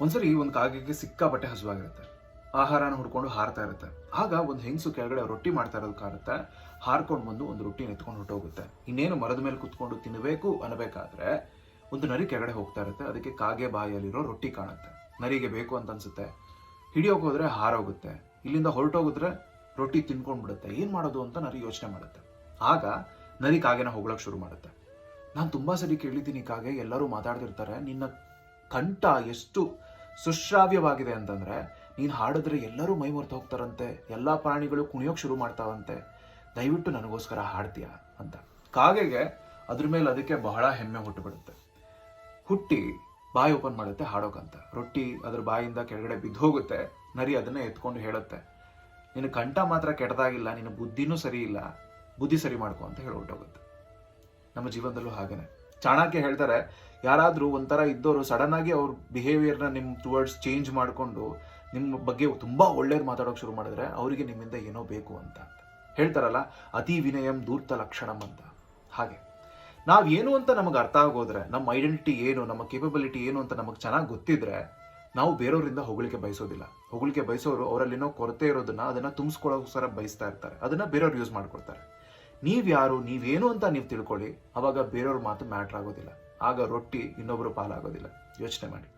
ಒಂದ್ಸರಿ ಒಂದು ಕಾಗೆಗೆ ಸಿಕ್ಕಾಪಟ್ಟೆ ಹಸುವಾಗಿರುತ್ತೆ. ಆಹಾರನ ಹುಡ್ಕೊಂಡು ಹಾರ್ತಾ ಇರುತ್ತೆ. ಆಗ ಒಂದು ಹೆಂಗಸು ಕೆಳಗಡೆ ರೊಟ್ಟಿ ಮಾಡ್ತಾ ಇರೋದು ಕಾಣುತ್ತೆ. ಹಾರ್ಕೊಂಡು ಬಂದು ಒಂದು ರೊಟ್ಟಿ ಎತ್ಕೊಂಡು ಹೊರಟೋಗುತ್ತೆ. ಇನ್ನೇನು ಮರದ ಮೇಲೆ ಕುತ್ಕೊಂಡು ತಿನ್ನಬೇಕು ಅನ್ನಬೇಕಾದ್ರೆ ಒಂದು ನರಿ ಕೆಳಗಡೆ ಹೋಗ್ತಾ ಇರುತ್ತೆ. ಅದಕ್ಕೆ ಕಾಗೆ ಬಾಯಲ್ಲಿರೋ ರೊಟ್ಟಿ ಕಾಣುತ್ತೆ. ನರಿಗೆ ಬೇಕು ಅಂತ ಅನ್ಸುತ್ತೆ. ಹಿಡಿಯೋಕೆ ಹೋದ್ರೆ ಹಾರೋಗುತ್ತೆ. ಇಲ್ಲಿಂದ ಹೊರಟೋಗಿದ್ರೆ ರೊಟ್ಟಿ ತಿನ್ಕೊಂಡ್ಬಿಡುತ್ತೆ. ಏನ್ ಮಾಡೋದು ಅಂತ ನರಿ ಯೋಚನೆ ಮಾಡುತ್ತೆ. ಆಗ ನರಿ ಕಾಗೆನ ಹೊಗಳಕ್ ಶುರು ಮಾಡುತ್ತೆ. ನಾನು ತುಂಬಾ ಸರಿ ಕೇಳಿದ್ದೀನಿ ಕಾಗೆ, ಎಲ್ಲರೂ ಮಾತಾಡ್ತಿರ್ತಾರೆ, ನಿನ್ನ ಕಂಠ ಎಷ್ಟು ಸುಶ್ರಾವ್ಯವಾಗಿದೆ ಅಂತಂದ್ರೆ ನೀನ್ ಹಾಡಿದ್ರೆ ಎಲ್ಲರೂ ಮೈ ಮರೆತು ಹೋಗ್ತಾರಂತೆ, ಎಲ್ಲಾ ಪ್ರಾಣಿಗಳು ಕುಣಿಯೋಕ್ ಶುರು ಮಾಡ್ತಾವಂತೆ, ದಯವಿಟ್ಟು ನನಗೋಸ್ಕರ ಹಾಡ್ತೀಯಾ ಅಂತ. ಕಾಗೆಗೆ ಅದ್ರ ಮೇಲೆ ಅದಕ್ಕೆ ಬಹಳ ಹೆಮ್ಮೆ ಹುಟ್ಟುಬಿಡುತ್ತೆ. ಹುಟ್ಟಿ ಬಾಯಿ ಓಪನ್ ಮಾಡುತ್ತೆ ಹಾಡೋಕಂತ. ರೊಟ್ಟಿ ಅದ್ರ ಬಾಯಿಂದ ಕೆಳಗಡೆ ಬಿದ್ದು ಹೋಗುತ್ತೆ. ನರಿ ಅದನ್ನೇ ಎತ್ಕೊಂಡು ಹೇಳುತ್ತೆ, ನಿನ್ನ ಕಂಠ ಮಾತ್ರ ಕೆಟ್ಟದಾಗಿಲ್ಲ, ನಿನ್ನ ಬುದ್ಧಿನೂ ಸರಿ ಇಲ್ಲ, ಬುದ್ಧಿ ಸರಿ ಮಾಡ್ಕೊ ಅಂತ ಹೇಳಿ ಹೊರಟೋಗುತ್ತೆ. ನಮ್ಮ ಜೀವನದಲ್ಲೂ ಹಾಗೇನೆ. ಚಾಣಕ್ಯ ಹೇಳ್ತಾರೆ, ಯಾರಾದ್ರೂ ಒಂಥರ ಇದ್ದವರು ಸಡನ್ ಆಗಿ ಅವ್ರ ಬಿಹೇವಿಯರ್ನ ನಿಮ್ ಟುವರ್ಡ್ಸ್ ಚೇಂಜ್ ಮಾಡ್ಕೊಂಡು ನಿಮ್ಮ ಬಗ್ಗೆ ತುಂಬಾ ಒಳ್ಳೇದು ಮಾತಾಡೋಕೆ ಶುರು ಮಾಡಿದ್ರೆ ಅವರಿಗೆ ನಿಮ್ಮಿಂದ ಏನೋ ಬೇಕು ಅಂತ ಹೇಳ್ತಾರಲ್ಲ, ಅತಿ ವಿನಯಂ ಧೂರ್ತ ಲಕ್ಷಣಂ ಅಂತ. ಹಾಗೆ ನಾವೇನು ಅಂತ ನಮಗೆ ಅರ್ಥ ಆಗೋದ್ರೆ, ನಮ್ಮ ಐಡೆಂಟಿಟಿ ಏನು, ನಮ್ಮ ಕೇಪಬಿಲಿಟಿ ಏನು ಅಂತ ನಮಗೆ ಚೆನ್ನಾಗಿ ಗೊತ್ತಿದ್ರೆ ನಾವು ಬೇರೆಯವರಿಂದ ಹೊಗಳಿಕೆ ಬಯಸೋದಿಲ್ಲ. ಹೊಗಳಿಕೆ ಬಯಸೋರು ಅವರಲ್ಲಿನೋ ಕೊರತೆ ಇರೋದನ್ನ ಅದನ್ನ ತುಂಬಿಸ್ಕೊಳ್ಳೋಸ್ಕರ ಬಯಸ್ತಾ ಇರ್ತಾರೆ. ಅದನ್ನ ಬೇರೆಯವ್ರು ಯೂಸ್ ಮಾಡ್ಕೊಳ್ತಾರೆ. ನೀವ್ಯಾರು, ನೀವೇನು ಅಂತ ನೀವು ತಿಳ್ಕೊಳ್ಳಿ, ಅವಾಗ ಬೇರೆಯವ್ರ ಮಾತು ಮ್ಯಾಟ್ರ್ ಆಗೋದಿಲ್ಲ. ಆಗ ರೊಟ್ಟಿ ಇನ್ನೊಬ್ರು ಪಾಲಾಗೋದಿಲ್ಲ. ಯೋಚನೆ ಮಾಡಿ.